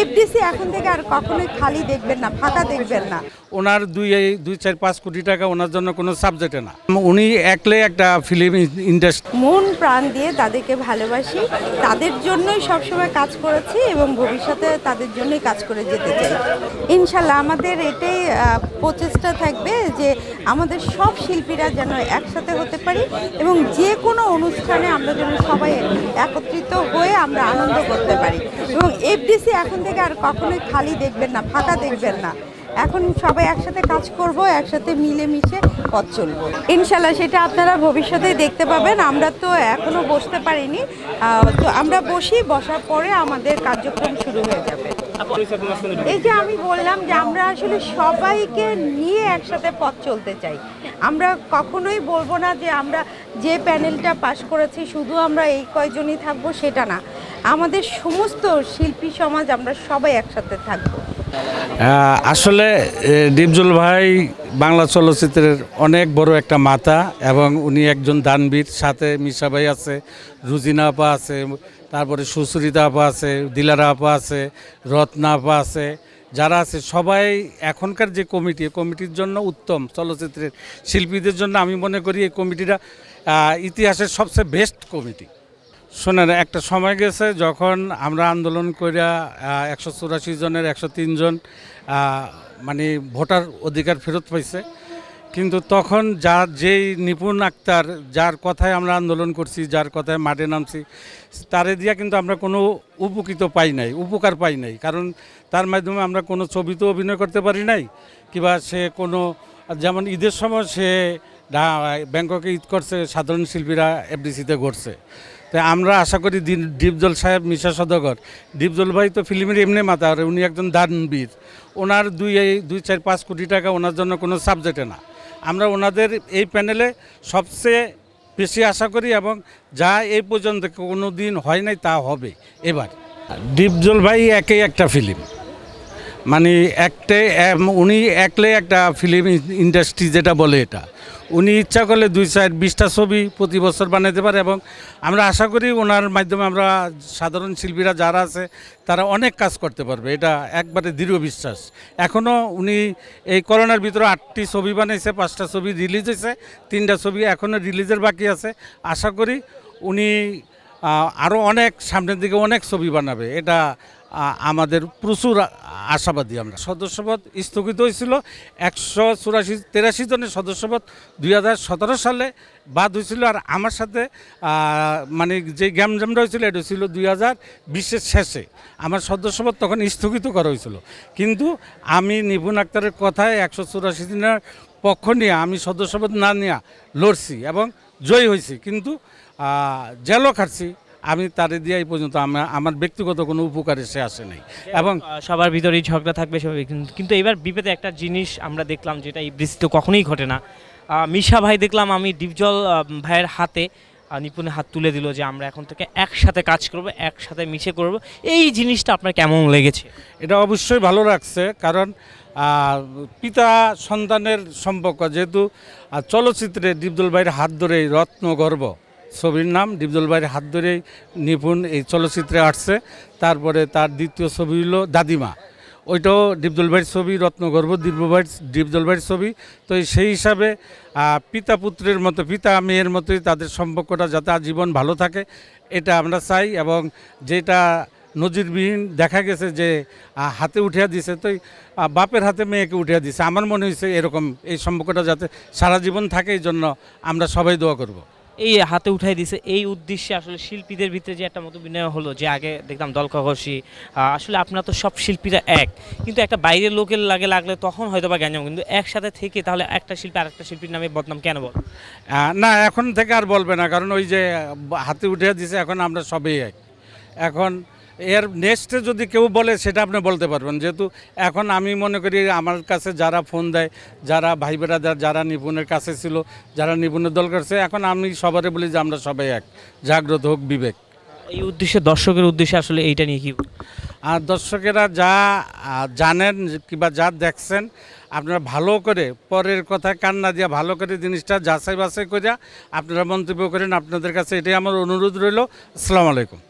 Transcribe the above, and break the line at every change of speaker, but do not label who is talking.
FDC এখন থেকে আর কখনোই খালি দেখবেন না, ফাঁকা দেখবেন না।
ওনার 2-4-5 কোটি টাকা ওনার জন্য কোনো সাবজেক্টে না। উনি একলে একটা ফিল্ম ইন্ডাস্ট্রি
মন প্রাণ দিয়ে তাদেরকে ভালোবাসি, তাদের জন্যই সবসময় কাজ করেছি এবং ভবিষ্যতে তাদের জন্যই কাজ করে যেতে চাই। ইনশাল্লাহ আমাদের এটাই প্রচেষ্টা থাকবে যে আমাদের সব শিল্পীরা যেন একসাথে হতে পারি এবং যে কোনো অনুষ্ঠানে আমরা যেন সবাই একত্রিত হয়ে আমরা আনন্দ করতে পারি। এবং এফডিসি এখন থেকে আর কখনোই খালি দেখবেন না, ফাঁকা দেখবেন না। এখন সবাই একসাথে কাজ করব, একসাথে মিলেমিশে পথ চলবো ইনশাল্লাহ। সেটা আপনারা ভবিষ্যতে দেখতে পাবেন। আমরা তো এখনো বসতে পারিনি, তো আমরা বসার পরে আমাদের কার্যক্রম শুরু হয়ে যাবে। এই যে আমি বললাম যে আমরা আসলে সবাইকে নিয়ে একসাথে পথ চলতে চাই। আমরা কখনোই বলবো না যে আমরা যে প্যানেলটা পাশ করেছি শুধু আমরা এই কয়জনই থাকবো, সেটা না। আমাদের সমস্ত শিল্পী সমাজ আমরা সবাই একসাথে থাকবো।
আসলে ডিপজল ভাই বাংলা চলচ্চিত্রের অনেক বড় একটা মাথা এবং উনি একজন দানবীর। সাথে মিশা ভাই আছে, রুজিনা আপা আছে, তারপরে সুচরিতা আপা আছে, দিলারা আপা আছে, রত্না আপা আছে, যারা আছে সবাই এখনকার যে কমিটির জন্য উত্তম। চলচ্চিত্রের শিল্পীদের জন্য আমি মনে করি এই কমিটিটা ইতিহাসের সবচেয়ে বেস্ট কমিটি। শোনেন, একটা সময় গেছে যখন আমরা আন্দোলন করিয়া 184 জনের 103 জন মানে ভোটার অধিকার ফেরত পাইছে, কিন্তু তখন যেই নিপুণ আক্তার, যার কথায় আমরা আন্দোলন করছি, যার কথায় মাঠে নামছি, তারে দিয়া কিন্তু আমরা কোনো উপকার পাই নাই। কারণ তার মাধ্যমে আমরা কোনো ছবিতেও অভিনয় করতে পারি নাই, কিংবা সে কোনো, যেমন ঈদের সময় সে ব্যাংককে ঈদ করছে, সাধারণ শিল্পীরা এফডিসিতে ঘটছে। তাই আমরা আশা করি ডিপজল সাহেব, মিশা সদাগর, ডিপজল ভাই তো ফিল্মের এমনি মাথা, আর উনি একজন দানবীর। ওনার 2-4-5 কোটি টাকা ওনার জন্য কোনো সাবজেক্টে না। আমরা ওনাদের এই প্যানেলে সবচেয়ে বেশি আশা করি এবং যা এই পর্যন্ত কোনো দিন হয় নাই তা হবে এবার। ডিপজল ভাই একেই একটা ফিল্ম, মানে উনি একলে একটা ফিল্ম ইন্ডাস্ট্রি যেটা বলে, এটা উনি ইচ্ছা করলে 2-4-20টা ছবি প্রতি বছর বানাতে পারে এবং আমরা আশা করি ওনার মাধ্যমে আমরা সাধারণ শিল্পীরা যারা আছে তারা অনেক কাজ করতে পারবে, এটা একবারে দৃঢ় বিশ্বাস। এখনও উনি এই করোনার ভিতরে 8টি ছবি বানাইছে, 5টা ছবি রিলিজ হয়েছে, 3টা ছবি এখনও রিলিজের বাকি আছে। আশা করি উনি আরও অনেক সামনের দিকে অনেক ছবি বানাবে, এটা আমাদের প্রচুর আশাবাদী আমরা। সদস্যপদ স্থগিত হয়েছিল, 183 জনের সদস্যপদ 2017 সালে বাদ হয়েছিল। আর আমার সাথে মানে যে গ্যামজামটা হয়েছিল এটা ছিল 2020-এর শেষে। আমার সদস্যপদ তখন স্থগিত করা হয়েছিল, কিন্তু আমি নিপুণ আক্তারের কথায় 184 দিনের পক্ষ নিয়ে আমি সদস্যপদ না নিয়ে লড়ছি এবং জয়ী হয়েছি, কিন্তু জেলও খাটছি। আমি তারে দিয়ে এই পর্যন্ত আমার ব্যক্তিগত কোনো উপকারে সে আসে নাই। এবং
সবার ভিতরেই ঝগড়া থাকবে স্বাভাবিক, কিন্তু এবার বিপদে একটা জিনিস আমরা দেখলাম যেটা এফডিসি তো কখনোই ঘটে না। মিশা ভাই দেখলাম আমি ডিপজল ভাইয়ের হাতে নিপুণের হাত তুলে দিল যে আমরা এখন থেকে একসাথে কাজ করব, একসাথে মিশে করব। এই জিনিসটা আপনার কেমন লেগেছে?
এটা অবশ্যই ভালো লাগছে, কারণ পিতা সন্তানের সম্পর্ক, যেহেতু চলচ্চিত্রে ডিপজল ভাইয়ের হাত ধরেই রত্নগর্ভ ছবির নাম, ডিপজল ভাইয়ের হাত ধরেই নিপুণ এই চলচ্চিত্রে আসছে। তারপরে তার দ্বিতীয় ছবি হলো দাদিমা, ওইটাও ডিপজল ভাইয়ের ছবি, রত্নগর্ভ ডিপজল ভাইয়ের ছবি। তো সেই হিসাবে পিতা পুত্রের মতো, পিতা মেয়ের মতোই তাদের সম্পর্কটা যাতে আজীবন ভালো থাকে এটা আমরা চাই। এবং যেটা নজিরবিহীন দেখা গেছে যে হাতে উঠিয়া দিছে, তো বাপের হাতে মেয়েকে উঠিয়া দিছে। আমার মনে হয়েছে এরকম এই সম্পর্কটা যাতে সারা জীবন থাকে, এই জন্য আমরা সবাই দোয়া করব।
এই হাতে উঠাই দিছে, এই উদ্দেশ্যে আসলে শিল্পীদের ভিতরে যে একটা মত বিনিময় হলো, যে আগে দেখতাম দল কষি, আসলে আপনারা তো সব শিল্পীরা এক, কিন্তু একটা বাইরের লোকের লাগলে তখন হয়তো বা গ্যাঞ্জাম, কিন্তু একসাথে থেকে তাহলে একটা শিল্পী আর একটা শিল্পীর নামে বদনাম কেন বল?
না, এখন থেকে আর বলবে না, কারণ ওই যে হাতে উঠে দিছে, এখন আমরা সবাই এক। এখন এর নেক্সটে যদি কেউ বলে সেটা আপনি বলতে পারবেন, যেহেতু এখন আমি মনে করি আমার কাছে যারা ফোন দেয়, যারা ভাই বেড়াদার, যারা নিপুণের কাছে ছিল, যারা নিপুণের দল করছে, এখন আমি সবারে বলি যে আমরা সবাই এক, জাগ্রত হোক বিবেক।
এই উদ্দেশ্যে, দর্শকের উদ্দেশ্যে আসলে এইটা নিয়ে কি?
আর দর্শকেরা যা জানেন কিংবা যা দেখছেন, আপনারা ভালো করে পরের কথায় কান্না দিয়া ভালো করে জিনিসটা যাচাই বাছাই করিয়া আপনারা মন্তব্য করেন। আপনাদের কাছে এটাই আমার অনুরোধ রইল। আসসালামু আলাইকুম।